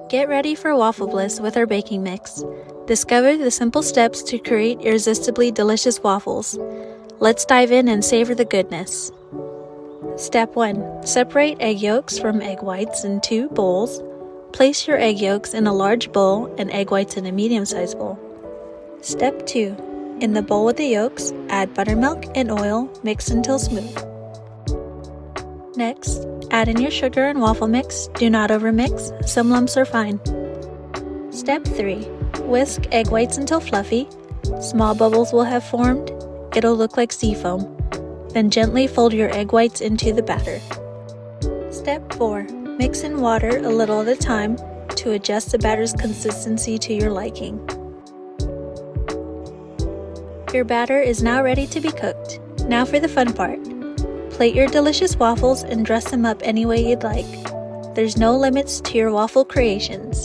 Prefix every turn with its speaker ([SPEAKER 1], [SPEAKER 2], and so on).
[SPEAKER 1] Get ready for waffle bliss with our baking mix. Discover the simple steps to create irresistibly delicious waffles. Let's dive in and savor the goodness. Step 1. Separate egg yolks from egg whites in 2 bowls. Place your egg yolks in a large bowl and egg whites in a medium-sized bowl. Step 2. In the bowl with the yolks, add buttermilk and oil, mix until smooth. Next, add in your sugar and waffle mix. Do not overmix, some lumps are fine. Step 3. Whisk egg whites until fluffy. Small bubbles will have formed. It'll look like sea foam. Then gently fold your egg whites into the batter. Step 4. Mix in water a little at a time to adjust the batter's consistency to your liking. Your batter is now ready to be cooked. Now for the fun part. Plate your delicious waffles and dress them up any way you'd like. There's no limits to your waffle creations.